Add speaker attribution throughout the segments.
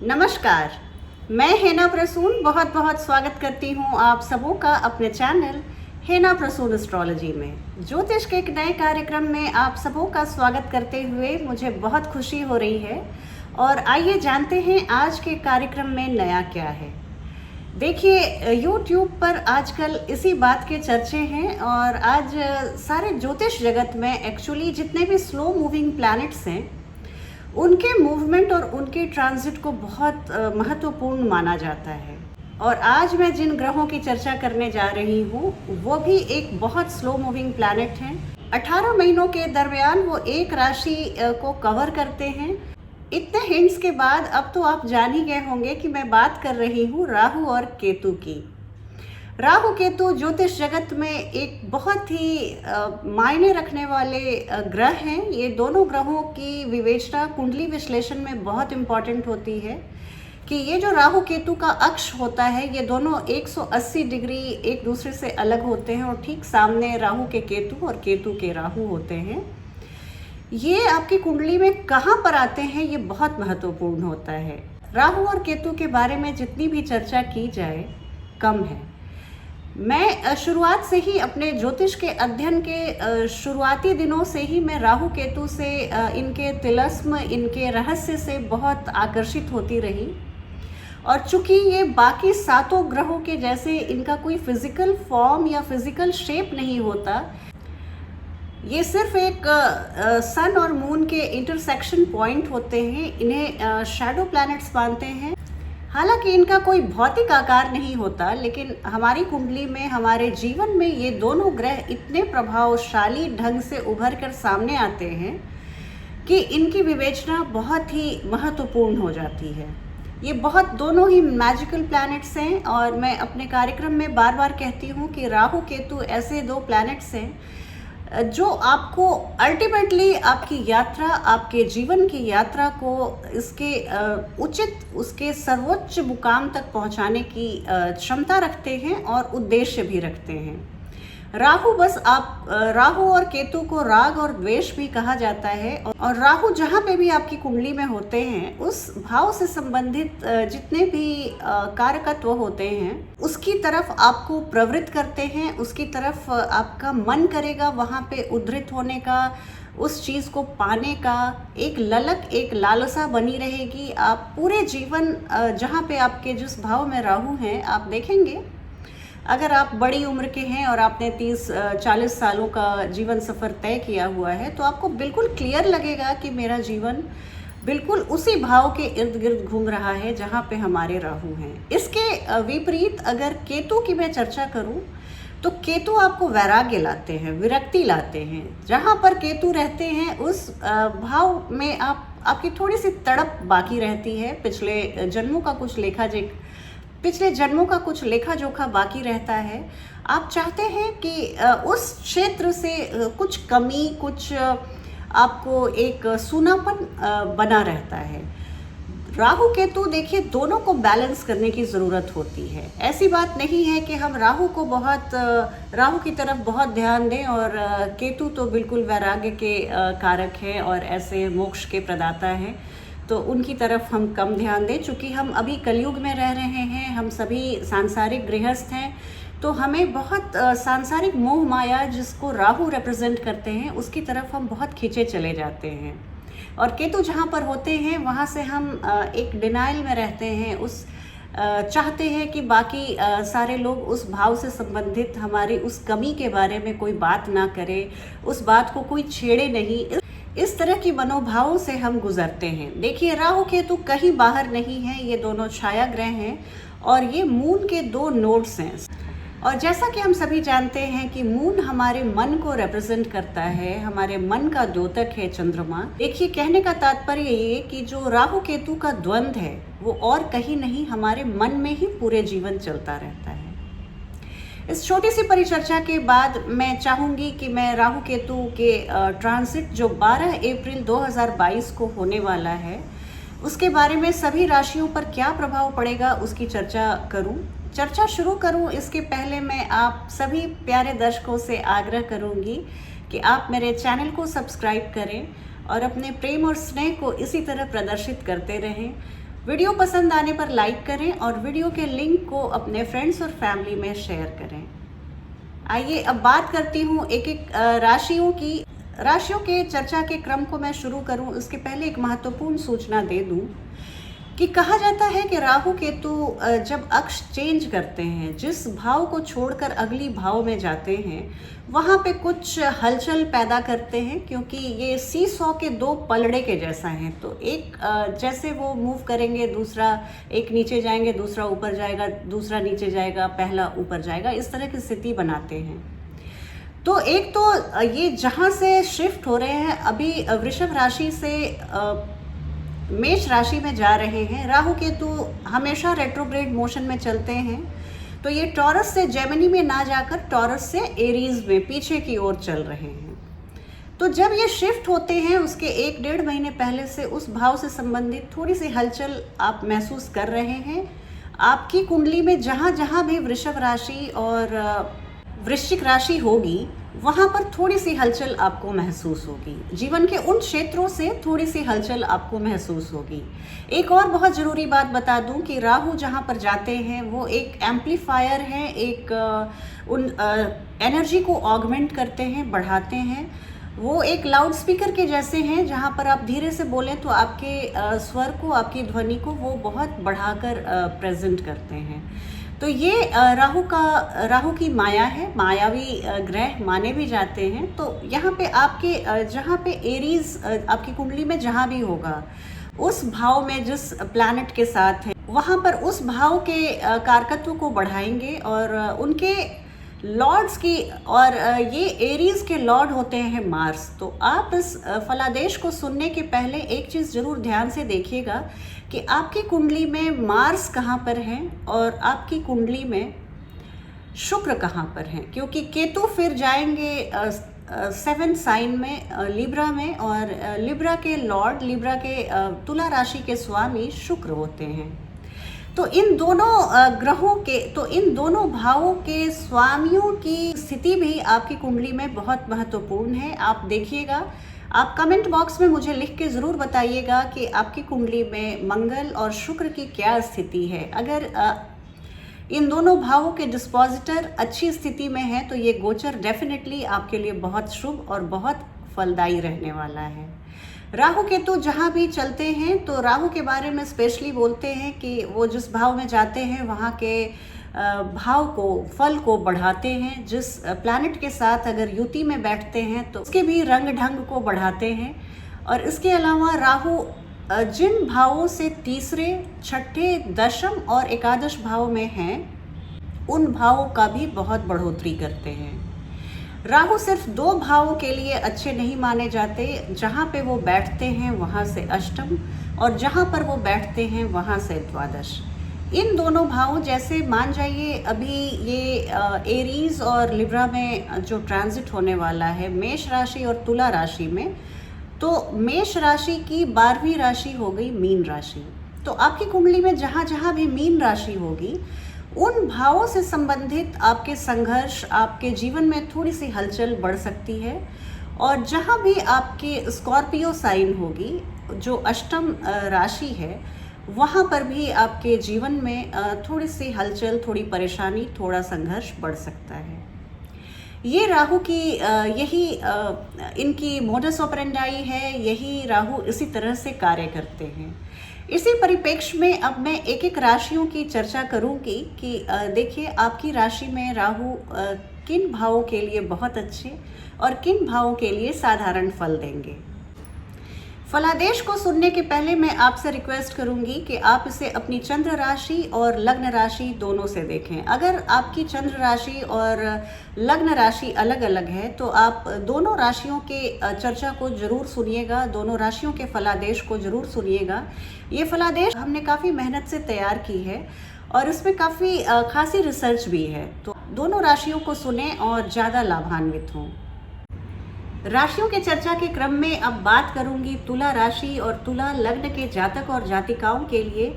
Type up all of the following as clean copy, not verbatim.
Speaker 1: नमस्कार, मैं हेना प्रसून बहुत बहुत स्वागत करती हूँ आप सबों का अपने चैनल हेना प्रसून एस्ट्रोलॉजी में। ज्योतिष के एक नए कार्यक्रम में आप सबों का स्वागत करते हुए मुझे बहुत खुशी हो रही है। और आइए जानते हैं आज के कार्यक्रम में नया क्या है। देखिए, YouTube पर आजकल इसी बात के चर्चे हैं और आज सारे ज्योतिष जगत में एक्चुअली जितने भी स्लो मूविंग प्लैनेट्स हैं उनके मूवमेंट और उनके ट्रांजिट को बहुत महत्वपूर्ण माना जाता है। और आज मैं जिन ग्रहों की चर्चा करने जा रही हूँ वो भी एक बहुत स्लो मूविंग प्लैनेट हैं। 18 महीनों के दरमियान वो एक राशि को कवर करते हैं। इतने हिंट्स के बाद अब तो आप जान ही गए होंगे कि मैं बात कर रही हूँ राहु और केतु की। राहु केतु ज्योतिष जगत में एक बहुत ही मायने रखने वाले ग्रह हैं। ये दोनों ग्रहों की विवेचना कुंडली विश्लेषण में बहुत इम्पॉर्टेंट होती है कि ये जो राहु केतु का अक्ष होता है ये दोनों 180 डिग्री एक दूसरे से अलग होते हैं और ठीक सामने राहु के केतु और केतु के राहु होते हैं। ये आपकी कुंडली में कहाँ पर आते हैं ये बहुत महत्वपूर्ण होता है। राहु और केतु के बारे में जितनी भी चर्चा की जाए कम है। मैं शुरुआत से ही अपने ज्योतिष के अध्ययन के शुरुआती दिनों से ही मैं राहु केतु से इनके तिलस्म इनके रहस्य से बहुत आकर्षित होती रही। और चूंकि ये बाकी सातों ग्रहों के जैसे इनका कोई फिजिकल फॉर्म या फिजिकल शेप नहीं होता, ये सिर्फ एक सन और मून के इंटरसेक्शन पॉइंट होते हैं। इन्हें शैडो प्लैनेट्स मानते हैं। हालांकि इनका कोई भौतिक आकार नहीं होता, लेकिन हमारी कुंडली में हमारे जीवन में ये दोनों ग्रह इतने प्रभावशाली ढंग से उभर कर सामने आते हैं कि इनकी विवेचना बहुत ही महत्वपूर्ण हो जाती है। ये बहुत दोनों ही मैजिकल प्लैनेट्स हैं और मैं अपने कार्यक्रम में बार बार कहती हूँ कि राहु केतु ऐसे दो प्लैनेट्स हैं जो आपको अल्टीमेटली आपकी यात्रा, आपके जीवन की यात्रा को इसके उचित, उसके सर्वोच्च मुकाम तक पहुंचाने की क्षमता रखते हैं और उद्देश्य भी रखते हैं। राहु और केतु को राग और द्वेष भी कहा जाता है। और राहु जहाँ पे भी आपकी कुंडली में होते हैं उस भाव से संबंधित जितने भी कारकत्व होते हैं उसकी तरफ आपको प्रवृत्त करते हैं, उसकी तरफ आपका मन करेगा वहाँ पे उद्धृत होने का, उस चीज़ को पाने का एक ललक, एक लालसा बनी रहेगी। आप पूरे जीवन जहाँ पे आपके जिस भाव में राहु हैं आप देखेंगे, अगर आप बड़ी उम्र के हैं और आपने 30-40 सालों का जीवन सफ़र तय किया हुआ है तो आपको बिल्कुल क्लियर लगेगा कि मेरा जीवन बिल्कुल उसी भाव के इर्द गिर्द घूम रहा है जहाँ पे हमारे राहु हैं। इसके विपरीत अगर केतु की मैं चर्चा करूँ तो केतु आपको वैराग्य लाते हैं, विरक्ति लाते हैं। जहाँ पर केतु रहते हैं उस भाव में आपकी थोड़ी सी तड़प बाकी रहती है। पिछले जन्मों का कुछ लेखा जोखा बाकी रहता है। आप चाहते हैं कि उस क्षेत्र से कुछ कमी, कुछ आपको एक सूनापन बना रहता है। राहु केतु देखिए दोनों को बैलेंस करने की ज़रूरत होती है। ऐसी बात नहीं है कि हम राहु की तरफ बहुत ध्यान दें और केतु तो बिल्कुल वैराग्य के कारक हैं और ऐसे मोक्ष के प्रदाता हैं तो उनकी तरफ हम कम ध्यान दें। चूँकि हम अभी कलयुग में रह रहे हैं, हम सभी सांसारिक गृहस्थ हैं, तो हमें बहुत सांसारिक मोह माया जिसको राहु रिप्रेजेंट करते हैं उसकी तरफ हम बहुत खींचे चले जाते हैं। और केतु जहाँ पर होते हैं वहाँ से हम एक डिनाइल में रहते हैं, चाहते हैं कि बाकी सारे लोग उस भाव से संबंधित हमारी उस कमी के बारे में कोई बात ना करे, उस बात को कोई छेड़े नहीं। इस तरह की मनोभावों से हम गुजरते हैं। देखिए, राहु केतु कहीं बाहर नहीं है, ये दोनों छाया ग्रह हैं और ये मून के दो नोड्स हैं। और जैसा कि हम सभी जानते हैं कि मून हमारे मन को रिप्रेजेंट करता है, हमारे मन का द्योतक है चंद्रमा। देखिए, कहने का तात्पर्य ये कि जो राहु केतु का द्वंद्व है वो और कहीं नहीं, हमारे मन में ही पूरे जीवन चलता रहता है। इस छोटी सी परिचर्चा के बाद मैं चाहूँगी कि मैं राहु केतु के ट्रांजिट जो 12 अप्रैल 2022 को होने वाला है उसके बारे में सभी राशियों पर क्या प्रभाव पड़ेगा उसकी चर्चा शुरू करूं। इसके पहले मैं आप सभी प्यारे दर्शकों से आग्रह करूंगी कि आप मेरे चैनल को सब्सक्राइब करें और अपने प्रेम और स्नेह को इसी तरह प्रदर्शित करते रहें। वीडियो पसंद आने पर लाइक करें और वीडियो के लिंक को अपने फ्रेंड्स और फैमिली में शेयर करें। आइए अब बात करती हूँ एक एक राशियों के चर्चा के क्रम को मैं शुरू करूँ उसके पहले एक महत्वपूर्ण सूचना दे दूँ कि कहा जाता है कि राहु केतु जब अक्ष चेंज करते हैं, जिस भाव को छोड़कर अगली भाव में जाते हैं वहाँ पे कुछ हलचल पैदा करते हैं, क्योंकि ये सीसॉ के दो पलड़े के जैसा है। तो एक जैसे वो मूव करेंगे, दूसरा एक नीचे जाएंगे, दूसरा ऊपर जाएगा, दूसरा नीचे जाएगा, पहला ऊपर जाएगा, इस तरह की स्थिति बनाते हैं। तो एक तो ये जहाँ से शिफ्ट हो रहे हैं, अभी वृषभ राशि से मेष राशि में जा रहे हैं। राहु केतु हमेशा रेट्रोग्रेड मोशन में चलते हैं, तो ये टॉरस से जेमिनी में ना जाकर टॉरस से एरीज में पीछे की ओर चल रहे हैं। तो जब ये शिफ्ट होते हैं उसके 1-1.5 महीने पहले से उस भाव से संबंधित थोड़ी सी हलचल आप महसूस कर रहे हैं। आपकी कुंडली में जहाँ जहाँ भी वृषभ राशि और वृश्चिक राशि होगी वहाँ पर थोड़ी सी हलचल आपको महसूस होगी। जीवन के उन क्षेत्रों से थोड़ी सी हलचल आपको महसूस होगी। एक और बहुत ज़रूरी बात बता दूं कि राहु जहाँ पर जाते हैं वो एक एम्पलीफायर है, एक उन एनर्जी को ऑगमेंट करते हैं, बढ़ाते हैं। वो एक लाउड स्पीकर के जैसे हैं, जहाँ पर आप धीरे से बोलें तो आपके स्वर को, आपकी ध्वनि को वो बहुत बढ़ाकर प्रेजेंट करते हैं। तो ये राहु की माया है, मायावी ग्रह माने भी जाते हैं। तो यहाँ पे आपके जहाँ पे एरीज आपकी कुंडली में जहाँ भी होगा उस भाव में जिस प्लैनेट के साथ है वहाँ पर उस भाव के कारकत्व को बढ़ाएंगे और उनके लॉर्ड्स की, और ये एरीज के लॉर्ड होते हैं मार्स। तो आप इस फलादेश को सुनने के पहले एक चीज़ ज़रूर ध्यान से देखिएगा कि आपकी कुंडली में मार्स कहाँ पर है और आपकी कुंडली में शुक्र कहाँ पर है, क्योंकि केतु फिर जाएंगे 7th साइन में लिब्रा में, और लिब्रा के लॉर्ड, लिब्रा के तुला राशि के स्वामी शुक्र होते हैं। तो इन दोनों भावों के स्वामियों की स्थिति भी आपकी कुंडली में बहुत महत्वपूर्ण है। आप देखिएगा, आप कमेंट बॉक्स में मुझे लिख के ज़रूर बताइएगा कि आपकी कुंडली में मंगल और शुक्र की क्या स्थिति है। अगर इन दोनों भावों के डिस्पोजिटर अच्छी स्थिति में है तो ये गोचर डेफिनेटली आपके लिए बहुत शुभ और बहुत फलदायी रहने वाला है। राहु केतु जहाँ भी चलते हैं तो राहु के बारे में स्पेशली बोलते हैं कि वो जिस भाव में जाते हैं वहाँ के भाव को, फल को बढ़ाते हैं। जिस प्लैनेट के साथ अगर युति में बैठते हैं तो उसके भी रंग ढंग को बढ़ाते हैं। और इसके अलावा राहु जिन भावों से तीसरे, छठे, दशम और एकादश भाव में हैं उन भावों का भी बहुत बढ़ोतरी करते हैं। राहु सिर्फ 2 भावों के लिए अच्छे नहीं माने जाते, जहाँ पे वो बैठते हैं वहाँ से अष्टम और जहाँ पर वो बैठते हैं वहाँ से द्वादश। इन दोनों भावों, जैसे मान जाइए अभी ये एरीज और लिब्रा में जो ट्रांजिट होने वाला है मेष राशि और तुला राशि में, तो मेष राशि की 12वीं राशि हो गई मीन राशि। तो आपकी कुंडली में जहाँ जहाँ भी मीन राशि होगी उन भावों से संबंधित आपके संघर्ष, आपके जीवन में थोड़ी सी हलचल बढ़ सकती है। और जहाँ भी आपके स्कॉर्पियो साइन होगी जो अष्टम राशि है, वहाँ पर भी आपके जीवन में थोड़ी सी हलचल, थोड़ी परेशानी, थोड़ा संघर्ष बढ़ सकता है। ये राहु की यही इनकी मोडस ऑपरेंडाई है, यही राहु इसी तरह से कार्य करते हैं। इसी परिप्रेक्ष्य में अब मैं एक एक राशियों की चर्चा करूंगी कि देखिए आपकी राशि में राहु किन भावों के लिए बहुत अच्छे और किन भावों के लिए साधारण फल देंगे। फलादेश को सुनने के पहले मैं आपसे रिक्वेस्ट करूंगी कि आप इसे अपनी चंद्र राशि और लग्न राशि दोनों से देखें। अगर आपकी चंद्र राशि और लग्न राशि अलग अलग है तो आप दोनों राशियों के चर्चा को जरूर सुनिएगा, दोनों राशियों के फलादेश को जरूर सुनिएगा। ये फलादेश हमने काफ़ी मेहनत से तैयार की है और इसमें काफ़ी खासी रिसर्च भी है, तो दोनों राशियों को सुने और ज़्यादा लाभान्वित हों। राशियों के चर्चा के क्रम में अब बात करूंगी तुला राशि और तुला लग्न के जातक और जातिकाओं के लिए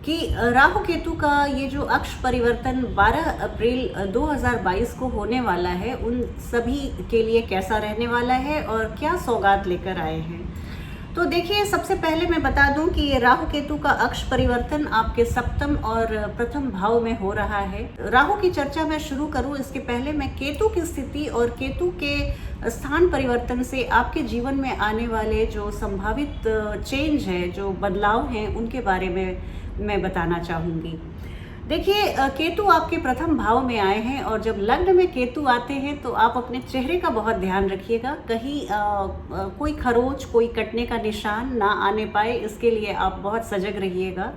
Speaker 1: कि राहु केतु का ये जो अक्ष परिवर्तन 12 अप्रैल 2022 को होने वाला है उन सभी के लिए कैसा रहने वाला है और क्या सौगात लेकर आए हैं। तो देखिए, सबसे पहले मैं बता दूं कि ये राहु केतु का अक्ष परिवर्तन आपके सप्तम और प्रथम भाव में हो रहा है। राहु की चर्चा मैं शुरू करूं इसके पहले मैं केतु की स्थिति और केतु के स्थान परिवर्तन से आपके जीवन में आने वाले जो संभावित चेंज है, जो बदलाव हैं, उनके बारे में मैं बताना चाहूँगी। देखिए, केतु आपके प्रथम भाव में आए हैं और जब लग्न में केतु आते हैं तो आप अपने चेहरे का बहुत ध्यान रखिएगा। कहीं कोई खरोच, कोई कटने का निशान ना आने पाए, इसके लिए आप बहुत सजग रहिएगा।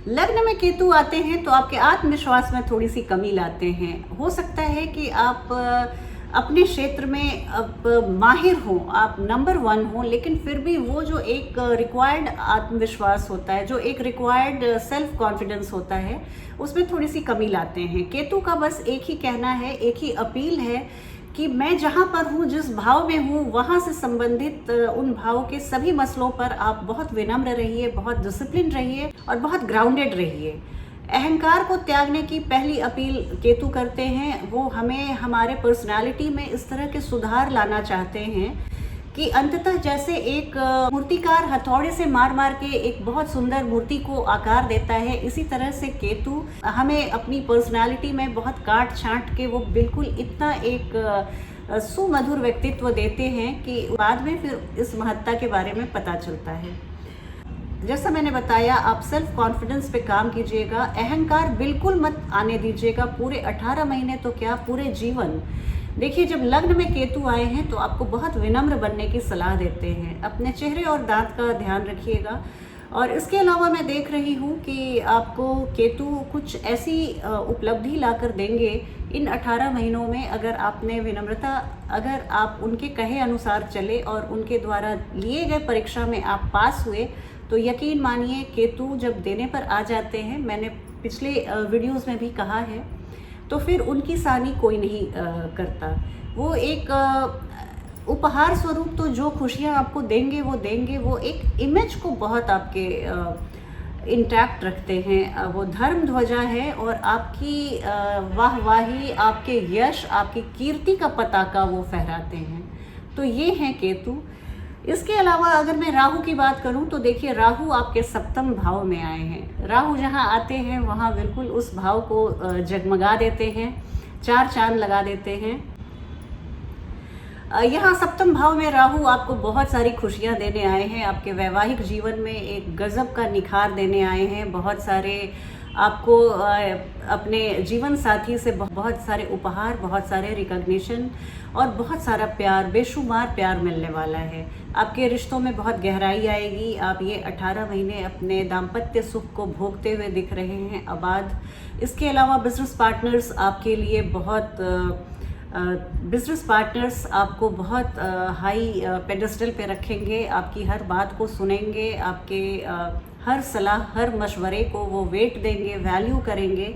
Speaker 1: लग्न में केतु आते हैं तो आपके आत्मविश्वास में थोड़ी सी कमी लाते हैं। हो सकता है कि आप अपने क्षेत्र में अब माहिर हो, आप नंबर 1 हो, लेकिन फिर भी वो जो एक रिक्वायर्ड आत्मविश्वास होता है, जो एक रिक्वायर्ड सेल्फ कॉन्फिडेंस होता है, उसमें थोड़ी सी कमी लाते हैं। केतु का बस एक ही कहना है, एक ही अपील है कि मैं जहाँ पर हूँ, जिस भाव में हूँ, वहाँ से संबंधित उन भाव के सभी मसलों पर आप बहुत विनम्र रहिए, बहुत डिसिप्लिन रहिए और बहुत ग्राउंडेड रहिए। अहंकार को त्यागने की पहली अपील केतु करते हैं। वो हमें हमारे पर्सनालिटी में इस तरह के सुधार लाना चाहते हैं कि अंततः जैसे एक मूर्तिकार हथौड़े से मार मार के एक बहुत सुंदर मूर्ति को आकार देता है, इसी तरह से केतु हमें अपनी पर्सनालिटी में बहुत काट छांट के वो बिल्कुल इतना एक सुमधुर व्यक्तित्व देते हैं कि बाद में फिर इस महत्ता के बारे में पता चलता है। जैसा मैंने बताया, आप सेल्फ कॉन्फिडेंस पे काम कीजिएगा, अहंकार बिल्कुल मत आने दीजिएगा। पूरे 18 महीने तो क्या, पूरे जीवन। देखिए, जब लग्न में केतु आए हैं तो आपको बहुत विनम्र बनने की सलाह देते हैं। अपने चेहरे और दांत का ध्यान रखिएगा। और इसके अलावा मैं देख रही हूँ कि आपको केतु कुछ ऐसी उपलब्धि लाकर देंगे इन 18 महीनों में, अगर आपने विनम्रता, अगर आप उनके कहे अनुसार चले और उनके द्वारा लिए गए परीक्षा में आप पास हुए, तो यकीन मानिए केतु जब देने पर आ जाते हैं, मैंने पिछले वीडियोस में भी कहा है, तो फिर उनकी सानी कोई नहीं करता। वो एक उपहार स्वरूप तो जो खुशियाँ आपको देंगे वो देंगे, वो एक इमेज को बहुत आपके इंटैक्ट रखते हैं। वो धर्म ध्वजा है और आपकी वाहवाही, आपके यश, आपकी कीर्ति का पताका वो फहराते हैं। तो ये हैं केतु। इसके अलावा अगर मैं राहु की बात करूं तो देखिए, राहु आपके सप्तम भाव में आए हैं। राहु जहां आते हैं वहां बिल्कुल उस भाव को जगमगा देते हैं, 4 चांद लगा देते हैं। यहाँ सप्तम भाव में राहु आपको बहुत सारी खुशियाँ देने आए हैं। आपके वैवाहिक जीवन में एक गजब का निखार देने आए हैं। बहुत सारे आपको अपने जीवन साथी से बहुत सारे उपहार, बहुत सारे रिकॉग्निशन और बहुत सारा प्यार, बेशुमार प्यार मिलने वाला है। आपके रिश्तों में बहुत गहराई आएगी। आप ये 18 महीने अपने दाम्पत्य सुख को भोगते हुए दिख रहे हैं आबाद। इसके अलावा बिजनेस पार्टनर्स आपके लिए बहुत आपको बहुत हाई पेडेस्टल पे रखेंगे, आपकी हर बात को सुनेंगे, आपके हर सलाह, हर मशवरे को वो वेट देंगे, वैल्यू करेंगे।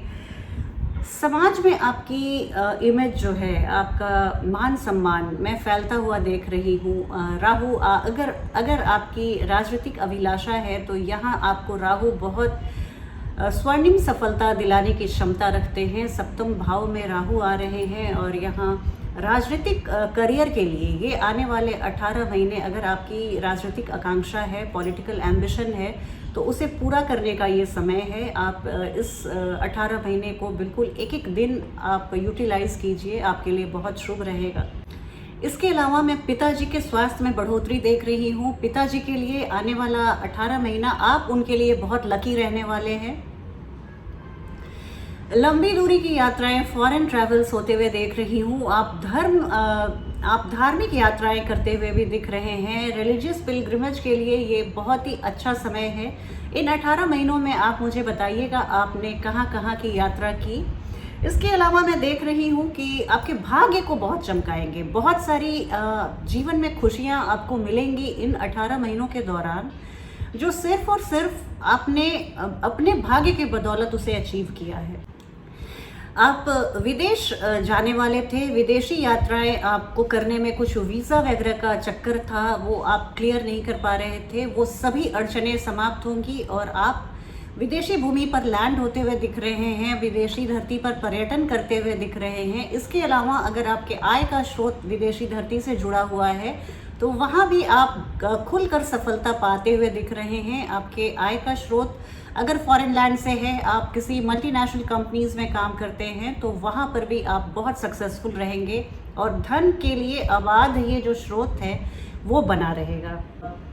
Speaker 1: समाज में आपकी इमेज जो है, आपका मान सम्मान मैं फैलता हुआ देख रही हूँ। राहु अगर आपकी राजनीतिक अभिलाषा है तो यहाँ आपको राहु बहुत स्वर्णिम सफलता दिलाने की क्षमता रखते हैं। सप्तम भाव में राहु आ रहे हैं और यहाँ राजनीतिक करियर के लिए ये आने वाले 18 महीने, अगर आपकी राजनीतिक आकांक्षा है, पॉलिटिकल एम्बिशन है, तो उसे पूरा करने का ये समय है। आप इस 18 महीने को बिल्कुल एक एक दिन आप यूटिलाइज कीजिए, आपके लिए बहुत शुभ रहेगा। इसके अलावा मैं पिताजी के स्वास्थ्य में बढ़ोतरी देख रही हूँ। पिताजी के लिए आने वाला 18 महीना आप उनके लिए बहुत लकी रहने वाले हैं। लंबी दूरी की यात्राएं, फॉरेन ट्रैवल्स होते हुए देख रही हूँ। आप धार्मिक यात्राएं करते हुए भी दिख रहे हैं। रिलीजियस पिलग्रिमेज के लिए ये बहुत ही अच्छा समय है। इन 18 महीनों में आप मुझे बताइएगा आपने कहाँ कहाँ की यात्रा की। इसके अलावा मैं देख रही हूँ कि आपके भाग्य को बहुत चमकाएंगे। बहुत सारी जीवन में खुशियाँ आपको मिलेंगी इन 18 महीनों के दौरान, जो सिर्फ और सिर्फ आपने अपने भाग्य के बदौलत उसे अचीव किया है। आप विदेश जाने वाले थे, विदेशी यात्राएं आपको करने में कुछ वीज़ा वगैरह का चक्कर था, वो आप क्लियर नहीं कर पा रहे थे। वो सभी अड़चनें समाप्त होंगी और आप विदेशी भूमि पर लैंड होते हुए दिख रहे हैं, विदेशी धरती पर पर्यटन करते हुए दिख रहे हैं। इसके अलावा अगर आपके आय का स्रोत विदेशी धरती से जुड़ा हुआ है तो वहाँ भी आप खुलकर सफलता पाते हुए दिख रहे हैं। आपके आय का स्रोत अगर फॉरेन लैंड से है, आप किसी मल्टीनेशनल कंपनीज में काम करते हैं, तो वहाँ पर भी आप बहुत सक्सेसफुल रहेंगे और धन के लिए अबाध ये जो स्रोत है वो बना रहेगा।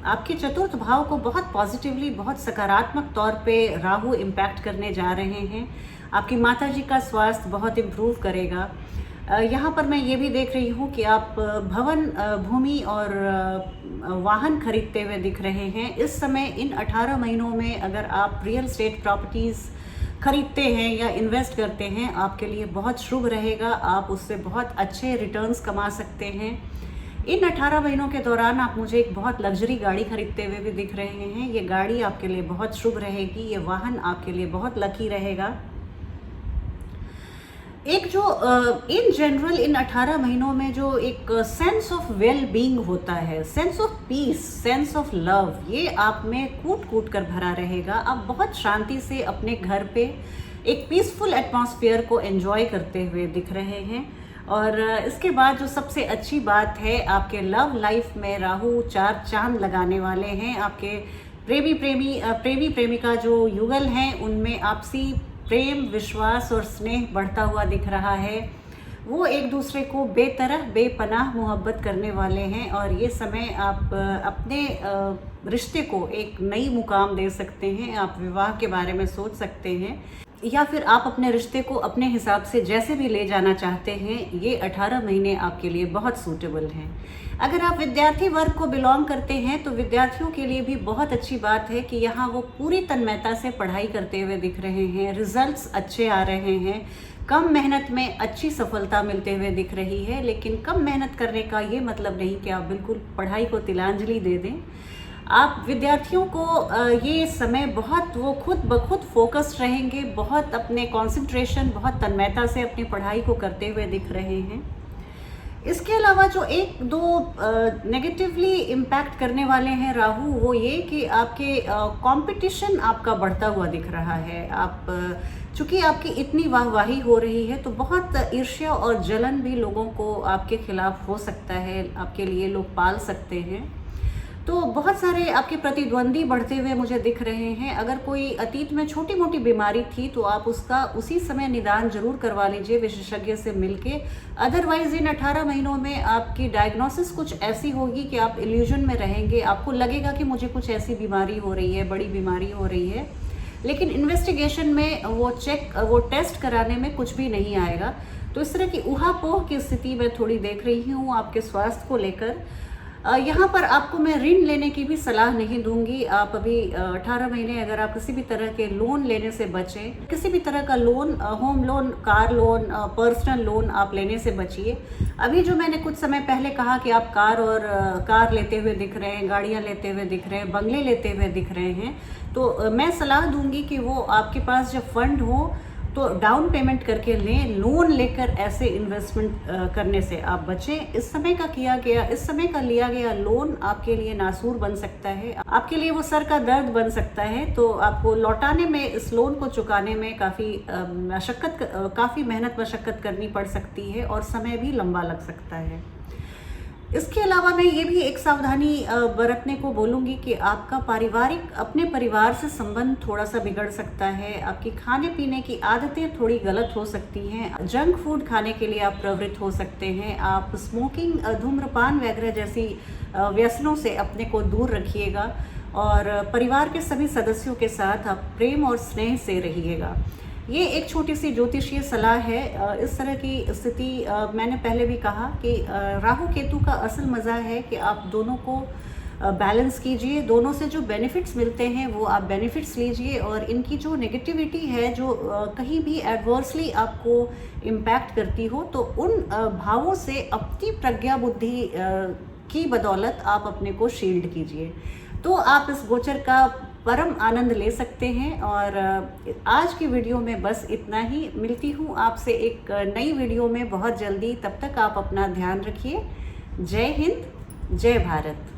Speaker 1: आपके चतुर्थ भाव को बहुत पॉजिटिवली, बहुत सकारात्मक तौर पे राहु इम्पैक्ट करने जा रहे हैं। आपकी माताजी का स्वास्थ्य बहुत इम्प्रूव करेगा। यहाँ पर मैं ये भी देख रही हूँ कि आप भवन, भूमि और वाहन खरीदते हुए दिख रहे हैं। इस समय इन 18 महीनों में अगर आप रियल एस्टेट प्रॉपर्टीज़ खरीदते हैं या इन्वेस्ट करते हैं, आपके लिए बहुत शुभ रहेगा। आप उससे बहुत अच्छे रिटर्न्स कमा सकते हैं। इन 18 महीनों के दौरान आप मुझे एक बहुत लग्जरी गाड़ी खरीदते हुए भी दिख रहे हैं। ये गाड़ी आपके लिए बहुत शुभ रहेगी, ये वाहन आपके लिए बहुत लकी रहेगा। एक जो इन जनरल इन 18 महीनों में जो एक सेंस ऑफ वेल बीइंग होता है, sense of peace, sense of love, ये आप में कूट कूट कर भरा रहेगा। आप बहुत शांति से अपने घर पे एक पीसफुल एटमॉस्फेयर को एंजॉय करते हुए दिख रहे हैं। और इसके बाद जो सबसे अच्छी बात है, आपके लव लाइफ में राहु 4 चांद लगाने वाले हैं। आपके प्रेमी प्रेमिका जो युगल हैं, उनमें आपसी प्रेम, विश्वास और स्नेह बढ़ता हुआ दिख रहा है। वो एक दूसरे को बेतरह बेपनाह मोहब्बत करने वाले हैं और ये समय आप अपने रिश्ते को एक नई मुकाम दे सकते हैं। आप विवाह के बारे में सोच सकते हैं या फिर आप अपने रिश्ते को अपने हिसाब से जैसे भी ले जाना चाहते हैं। ये 18 महीने आपके लिए बहुत सूटेबल हैं। अगर आप विद्यार्थी वर्ग को बिलोंग करते हैं तो विद्यार्थियों के लिए भी बहुत अच्छी बात है कि यहाँ वो पूरी तन्मयता से पढ़ाई करते हुए दिख रहे हैं। रिजल्ट्स अच्छे आ रहे हैं। कम मेहनत में अच्छी सफलता मिलते हुए दिख रही है। लेकिन कम मेहनत करने का ये मतलब नहीं कि आप बिल्कुल पढ़ाई को तिलांजलि दे दें। आप विद्यार्थियों को ये समय बहुत वो खुद ब खुद फोकस्ड रहेंगे, बहुत अपने कंसंट्रेशन, बहुत तन्मयता से अपनी पढ़ाई को करते हुए दिख रहे हैं। इसके अलावा जो एक दो नेगेटिवली इम्पैक्ट करने वाले हैं राहु, वो ये कि आपके कंपटीशन आपका बढ़ता हुआ दिख रहा है। आप चूँकि आपकी इतनी वाहवाही हो रही है तो बहुत ईर्ष्या और जलन भी लोगों को आपके खिलाफ हो सकता है, आपके लिए लोग पाल सकते हैं। तो बहुत सारे आपके प्रतिद्वंदी बढ़ते हुए मुझे दिख रहे हैं। अगर कोई अतीत में छोटी मोटी बीमारी थी तो आप उसका उसी समय निदान जरूर करवा लीजिए विशेषज्ञ से मिलके। अदरवाइज इन 18 महीनों में आपकी डायग्नोसिस कुछ ऐसी होगी कि आप इल्यूजन में रहेंगे। आपको लगेगा कि मुझे कुछ ऐसी बीमारी हो रही है, बड़ी बीमारी हो रही है, लेकिन इन्वेस्टिगेशन में वो टेस्ट कराने में कुछ भी नहीं आएगा। तो इस तरह की ऊहापोह की स्थिति मैं थोड़ी देख रही हूँ आपके स्वास्थ्य को लेकर। यहाँ पर आपको मैं ऋण लेने की भी सलाह नहीं दूंगी। आप अभी 18 महीने अगर आप किसी भी तरह के लोन लेने से बचें, किसी भी तरह का loan, home loan, car loan, personal loan आप लेने से बचिए। अभी जो मैंने कुछ समय पहले कहा कि आप कार लेते हुए दिख रहे हैं, गाड़ियाँ लेते हुए दिख रहे हैं, बंगले लेते हुए दिख रहे हैं, तो मैं सलाह दूंगी कि वो आपके पास जब फंड हो तो डाउन पेमेंट करके लें। लोन लेकर ऐसे इन्वेस्टमेंट करने से आप बचें। इस समय का लिया गया लोन आपके लिए नासूर बन सकता है, आपके लिए वो सर का दर्द बन सकता है। तो आपको लौटाने में, इस लोन को चुकाने में काफ़ी मेहनत मशक्क़त करनी पड़ सकती है और समय भी लंबा लग सकता है। इसके अलावा मैं ये भी एक सावधानी बरतने को बोलूँगी कि आपका अपने परिवार से संबंध थोड़ा सा बिगड़ सकता है। आपकी खाने पीने की आदतें थोड़ी गलत हो सकती हैं। जंक फूड खाने के लिए आप प्रवृत्त हो सकते हैं। आप स्मोकिंग, धूम्रपान वगैरह जैसी व्यसनों से अपने को दूर रखिएगा और परिवार के सभी सदस्यों के साथ आप प्रेम और स्नेह से रहिएगा। ये एक छोटी सी ज्योतिषीय सलाह है। इस तरह की स्थिति मैंने पहले भी कहा कि राहु केतु का असल मज़ा है कि आप दोनों को बैलेंस कीजिए। दोनों से जो बेनिफिट्स मिलते हैं वो आप बेनिफिट्स लीजिए और इनकी जो नेगेटिविटी है, जो कहीं भी एडवर्सली आपको इम्पैक्ट करती हो, तो उन भावों से अपनी प्रज्ञा बुद्धि की बदौलत आप अपने को शील्ड कीजिए। तो आप इस गोचर का परम आनंद ले सकते हैं। और आज की वीडियो में बस इतना ही। मिलती हूँ आपसे एक नई वीडियो में बहुत जल्दी। तब तक आप अपना ध्यान रखिए। जय हिंद, जय भारत।